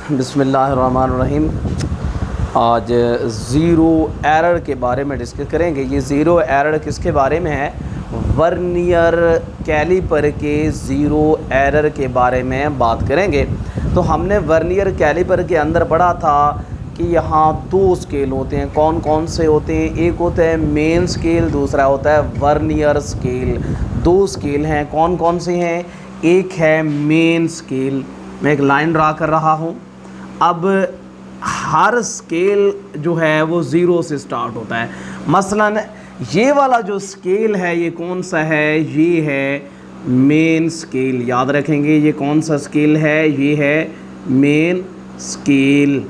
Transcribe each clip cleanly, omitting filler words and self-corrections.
बिस्मिल्लाहिर्रहमानिर्रहीम। आज zero error के बारे में डिस्कस करेंगे। ये ज़ीरो एरर किसके बारे में है? वर्नियर कैलिपर के ज़ीरो एरर के बारे में बात करेंगे। तो हमने वर्नियर कैलिपर के अंदर पढ़ा था कि यहाँ दो स्केल होते हैं। कौन कौन से होते हैं? एक होता है मेन स्केल, दूसरा होता है वर्नियर स्केल। दो स्केल हैं। कौन कौन से हैं? एक है मेन स्केल, मैं एक लाइन ड्रा कर रहा हूँ। अब हर स्केल जो है वो ज़ीरो से स्टार्ट होता है। मसलन ये वाला जो स्केल है ये कौन सा है? ये है मेन स्केल। याद रखेंगे ये कौन सा स्केल है? ये है मेन स्केल।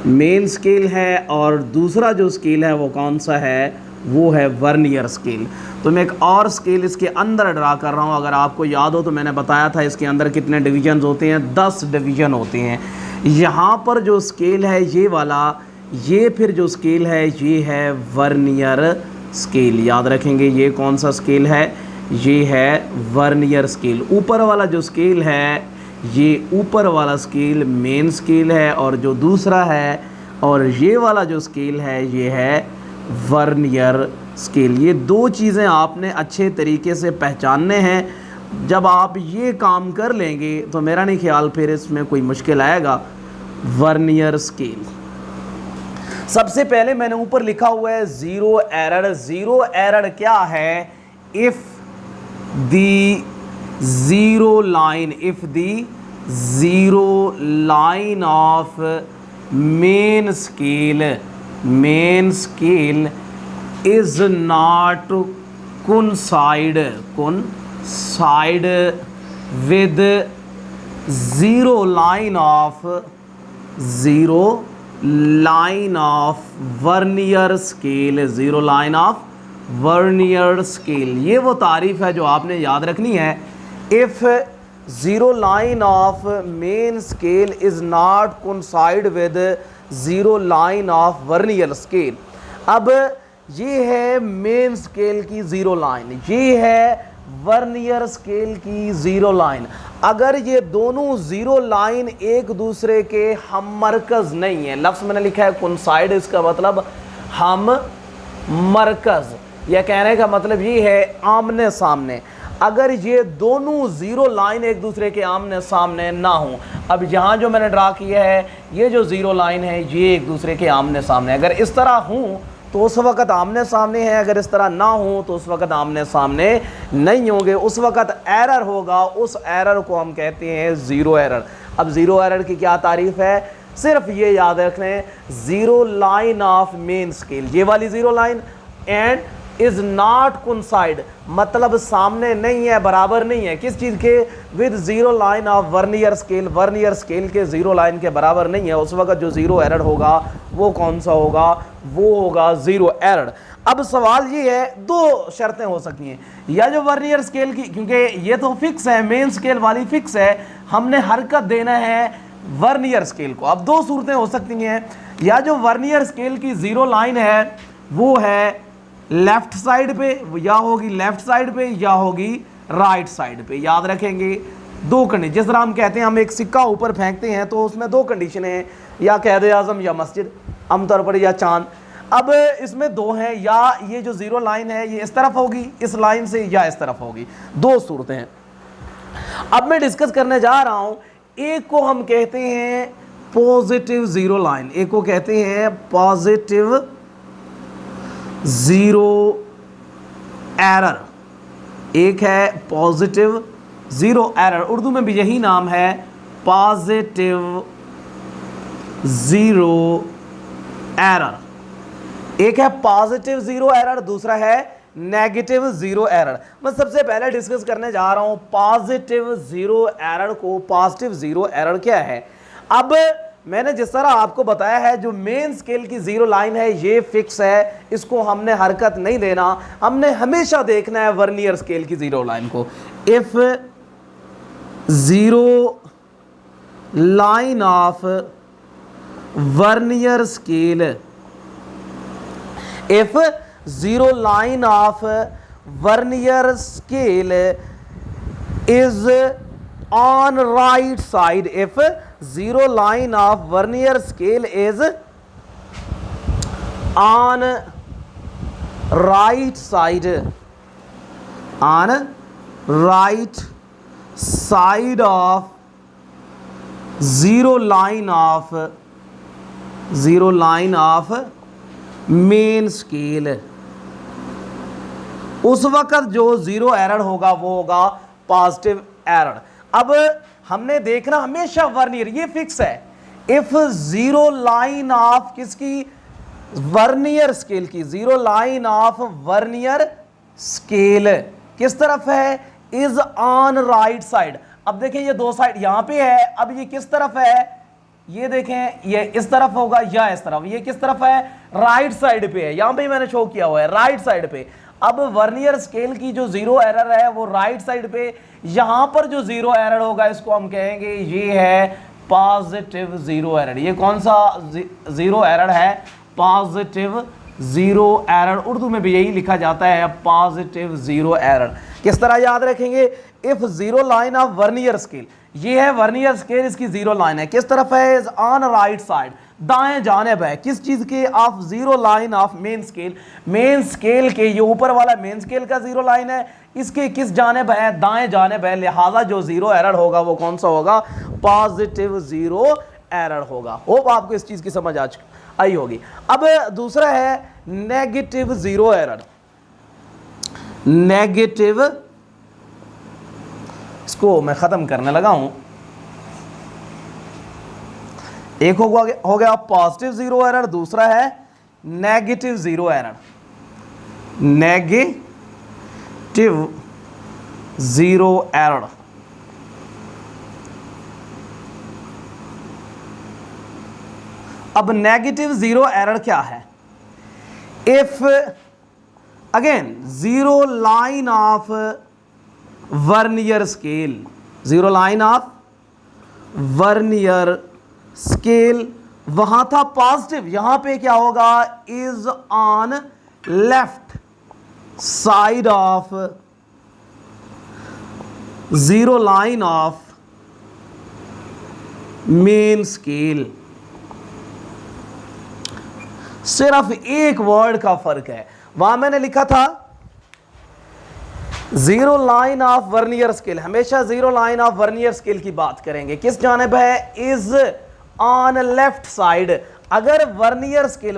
मेन स्केल है। और दूसरा जो स्केल है वो कौन सा है? वो है वर्नियर स्केल। तो मैं एक और स्केल इसके अंदर ड्रा कर रहा हूँ। अगर आपको याद हो तो मैंने बताया था इसके अंदर कितने डिवीजन होते हैं? 10 डिवीज़न होते हैं। यहाँ पर जो स्केल है ये वाला, ये फिर जो स्केल है ये है वर्नियर स्केल। याद रखेंगे ये कौन सा स्केल है? ये है वर्नियर स्केल। ऊपर वाला जो स्केल है ये ऊपर वाला स्केल मेन स्केल है, और जो दूसरा है और ये वाला जो स्केल है ये है वर्नियर स्केल। ये दो चीज़ें आपने अच्छे तरीके से पहचानने हैं। जब आप ये काम कर लेंगे तो मेरा नहीं ख्याल फिर इसमें कोई मुश्किल आएगा। वर्नियर स्केल सबसे पहले मैंने ऊपर लिखा हुआ है ज़ीरो एरर। ज़ीरो एरर क्या है? If the zero line, if the zero line of main scale is not coincide with zero line of vernier scale. Zero line of vernier scale, ये वो तारीफ़ है जो आपने याद रखनी है। If zero line of main scale is not coincide with zero line of vernier scale. अब ये है मेन स्केल की ज़ीरो लाइन, ये है वर्नियर स्केल की ज़ीरो लाइन। अगर ये दोनों ज़ीरो लाइन एक दूसरे के हम मरकज़ नहीं है, लफ्ज़ मैंने लिखा है कोइंसाइड, इसका मतलब हम मरकज़, यह कहने का मतलब ये है आमने सामने। अगर ये दोनों ज़ीरो लाइन एक दूसरे के आमने सामने ना हो, अब यहाँ जो मैंने ड्रा किया है ये जो ज़ीरो लाइन है ये एक दूसरे के आमने सामने, अगर इस तरह हूँ तो उस वक़्त आमने सामने है, अगर इस तरह ना हो तो उस वक़्त आमने सामने नहीं होंगे, उस वक़्त एरर होगा। उस एरर को हम कहते हैं ज़ीरो एरर। अब ज़ीरो एरर की क्या तारीफ़ है? सिर्फ ये याद रखें, zero line of main scale, ये वाली zero line, and is not coincide, मतलब सामने नहीं है, बराबर नहीं है, किस चीज़ के? With zero line of vernier scale, vernier scale के ज़ीरो लाइन के बराबर नहीं है। उस वक्त जो ज़ीरो एरर होगा वो कौन सा होगा? वो होगा ज़ीरो एरर। अब सवाल ये है, दो शर्तें हो सकती हैं, या जो वर्नियर स्केल की, क्योंकि ये तो फिक्स है, मेन स्केल वाली फिक्स है, हमने हरकत देना है वर्नियर स्केल को। अब दो सूरतें हो सकती हैं, या जो वर्नियर स्केल की ज़ीरो लाइन है वो है लेफ़्ट साइड पे, या होगी लेफ़्ट साइड पे या होगी राइट साइड पे। याद रखेंगे दो कंडीशन, जिस तरह हम कहते हैं हम एक सिक्का ऊपर फेंकते हैं तो उसमें दो कंडीशन हैं, या क़ायद आज़म या मस्जिद आमतौर पर, या चांद। अब इसमें दो हैं, या ये जो ज़ीरो लाइन है ये इस तरफ होगी इस लाइन से, या इस तरफ होगी, दो सूरतें हैं। अब मैं डिस्कस करने जा रहा हूँ, एक को हम कहते हैं पॉजिटिव ज़ीरो लाइन, एक को कहते हैं पॉजिटिव ज़ीरो एरर, एक है पॉजिटिव ज़ीरो एरर, उर्दू में भी यही नाम है, पॉजिटिव ज़ीरो एरर। एक है पॉजिटिव ज़ीरो एरर, दूसरा है नेगेटिव ज़ीरो एरर। मैं सबसे पहले डिस्कस करने जा रहा हूँ पॉजिटिव ज़ीरो एरर को। पॉजिटिव ज़ीरो एरर क्या है? अब मैंने जिस तरह आपको बताया है, जो मेन स्केल की ज़ीरो लाइन है ये फिक्स है, इसको हमने हरकत नहीं देना, हमने हमेशा देखना है वर्नियर स्केल की ज़ीरो लाइन को। If zero line of vernier scale, if zero line of vernier scale is on right side, if zero line of vernier scale is on right side, on right side of zero line of main scale, उस वक्त जो zero error होगा वो होगा positive error. अब हमने देखना हमेशा वर्नियर, ये फिक्स है। इफ जीरो लाइन ऑफ किसकी, वर्नियर स्केल की, zero line of vernier scale किस तरफ है, इज ऑन राइट साइड। अब देखें ये दो साइड यहां पे है, अब ये किस तरफ है, ये देखें ये इस तरफ होगा या इस तरफ, ये किस तरफ है, राइट साइड पे है, यहां पे मैंने शो किया हुआ है राइट साइड पे। अब वर्नियर स्केल की जो जीरो एरर है वो राइट साइड पे, यहां पर जो जीरो एरर होगा इसको हम कहेंगे ये है पॉजिटिव जीरो एरर। ये कौन सा जीरो एरर है, पॉजिटिव जीरो एरर। उर्दू में भी यही लिखा जाता है पॉजिटिव जीरो एरर। किस तरह याद रखेंगे, if zero line of vernier scale, ये है वर्नियर स्केल, इसकी जीरो लाइन है किस तरफ है, इज ऑन राइट साइड, दाएं जानिब है किस चीज के, of zero line of main scale, main scale के, ये ऊपर वाला मेन स्केल का जीरो लाइन है, इसके किस जानिब है, दाएं जानिब है, लिहाजा जो जीरो एरर होगा वो कौन सा होगा, पॉजिटिव जीरो एरर होगा। होप आपको इस चीज की समझ आई होगी। अब दूसरा है नेगेटिव जीरो एरर। नेगेटिव, इसको मैं खत्म करने लगा हूं। एक हो गया पॉजिटिव जीरो एरर, दूसरा है negative zero error. Negative zero error, अब नेगेटिव जीरो एरर क्या है, if again zero line of vernier scale, zero line of vernier scale, वहां था पॉजिटिव, यहां पे क्या होगा, is on left side of zero line of main scale. सिर्फ एक वर्ड का फर्क है, वहां मैंने लिखा था zero line of vernier scale, हमेशा zero line of vernier scale की बात करेंगे, किस जानिब है, इज ऑन लेफ्ट साइड। अगर वर्नियर स्केल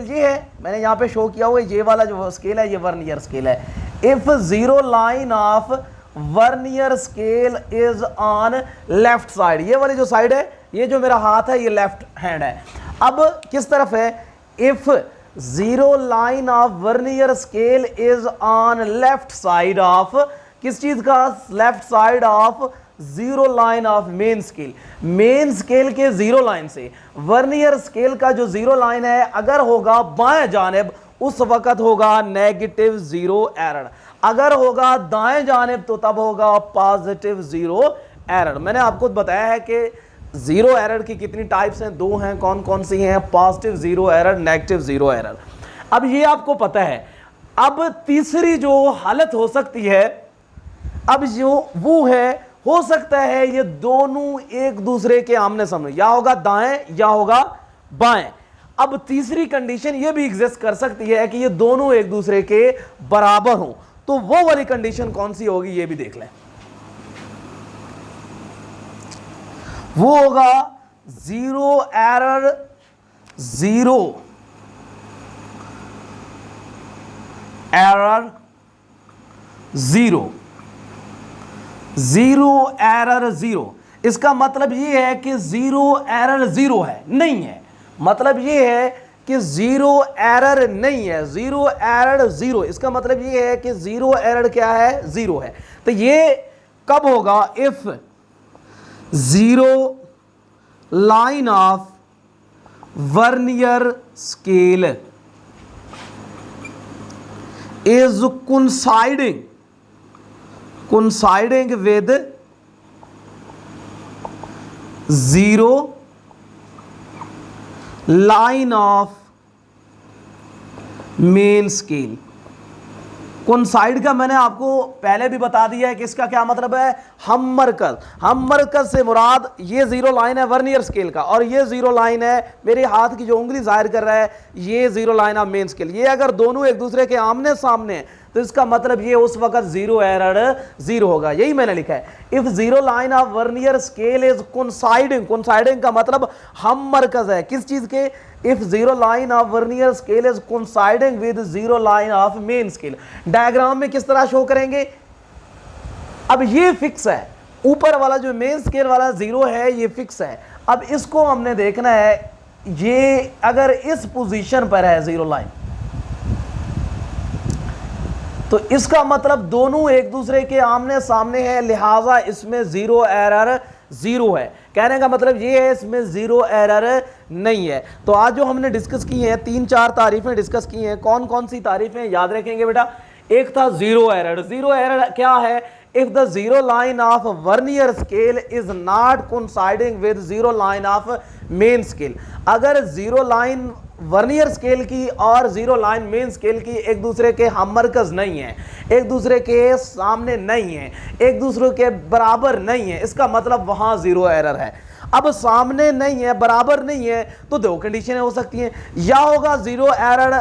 ये है, मैंने यहां पे शो किया हुआ है, ये वाला जो स्केल है ये वर्नियर स्केल है। If zero line of vernier scale is on left side, ये वाली जो साइड है, ये जो मेरा हाथ है ये लेफ्ट हैंड है। अब किस तरफ है, if zero line of vernier scale is on left side of किस चीज का, left side of zero line of main scale. Main scale के जीरो लाइन से वर्नियर स्केल का जो जीरो लाइन है अगर होगा बाएं जानिब, उस वक्त होगा नेगेटिव जीरो एरर। अगर होगा दाएं जानिब तो तब होगा पॉजिटिव जीरो एरर। मैंने आपको बताया है कि जीरो एरर की कितनी टाइप्स हैं, दो हैं, कौन कौन सी हैं, positive zero error, negative zero error. अब ये आपको पता है। अब तीसरी जो हालत हो सकती है, अब जो वो है, हो सकता है ये दोनों एक दूसरे के आमने सामने, या होगा दाएं या होगा बाएं। अब तीसरी कंडीशन ये भी एग्जिस्ट कर सकती है कि ये दोनों एक दूसरे के बराबर हों, तो वो वाली कंडीशन कौन सी होगी ये भी देख लें। वो होगा zero error zero error zero, zero error zero. इसका मतलब ये है कि जीरो एरर जीरो है, नहीं है, मतलब ये है कि जीरो एरर नहीं है, जीरो एरर जीरो। इसका मतलब ये है कि जीरो एरर क्या है, जीरो है। तो ये कब होगा, if zero line of vernier scale is coinciding with zero line of main scale। Coincide का मैंने आपको पहले भी बता दिया है कि इसका क्या मतलब है, हम मरकज से मुराद ये जीरो लाइन है वर्नियर स्केल का, और ये जीरो लाइन है मेरे हाथ की जो उंगली जाहिर कर रहा है ये zero line of main scale. ये अगर दोनों एक दूसरे के आमने सामने हैं तो इसका मतलब ये उस वक्त जीरो एरर जीरो होगा। यही मैंने लिखा है, if zero line of vernier scale is coinciding का मतलब हम मरकज है किस चीज के, if zero line of vernier scale is coinciding with zero line of main scale. Diagram में किस तरह शो करेंगे, अब ये फिक्स है, ऊपर वाला जो मेन स्केल वाला जीरो है ये फिक्स है। अब इसको हमने देखना है, ये अगर इस पोजीशन पर है जीरो लाइन तो इसका मतलब दोनों एक दूसरे के आमने सामने हैं, लिहाजा इसमें जीरो एरर जीरो है। कहने का मतलब ये है इसमें जीरो एरर नहीं है। तो आज जो हमने डिस्कस की हैं 3-4 तारीफें डिस्कस की हैं, कौन कौन सी तारीफें याद रखेंगे बेटा। एक था जीरो एरर। जीरो एरर क्या है, if the zero line of vernier scale is not coinciding with zero line of main scale. अगर जीरो लाइन वर्नियर स्केल की और जीरो लाइन मेन स्केल की एक दूसरे के हममरकज नहीं है, एक दूसरे के सामने नहीं है, एक दूसरे के बराबर नहीं है, इसका मतलब वहां जीरो एरर है। अब सामने नहीं है, बराबर नहीं है, तो दो कंडीशनें हो सकती हैं, या होगा जीरो एरर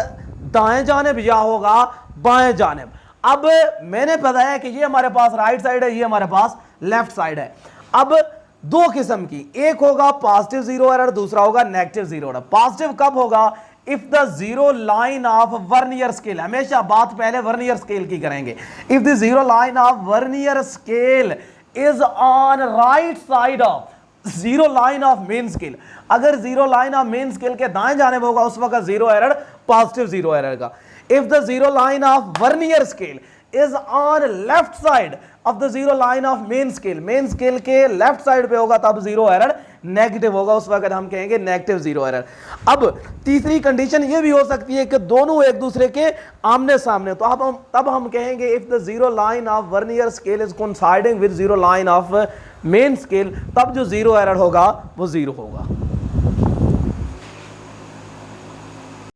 दाएं जानिब या होगा बाएं जानिब। अब मैंने बताया कि ये हमारे पास राइट साइड है, ये हमारे पास लेफ्ट साइड है। अब दो किस्म की, एक होगा पॉजिटिव जीरो एरर, दूसरा होगा नेगेटिव जीरो एरर। पॉजिटिव कब होगा, if the zero line of vernier scale, हमेशा बात पहले वर्नियर स्केल की करेंगे, if the zero line of vernier scale is on right side of zero line of main scale. अगर zero line of main scale के दाएं जानिब होगा उस वक्त zero error positive zero error का। If the zero line of vernier scale is on left side of the zero line of main scale के left side पे होगा तब जीरो एरर नेगेटिव होगा, उस वक्त हम कहेंगे नेगेटिव जीरो एरर। अब तीसरी कंडीशन ये भी हो सकती है कि दोनों एक दूसरे के आमने सामने, तो तब हम कहेंगे if the zero line of vernier scale is coinciding with zero line of main scale, तब जो जीरो एरर होगा वो जीरो होगा।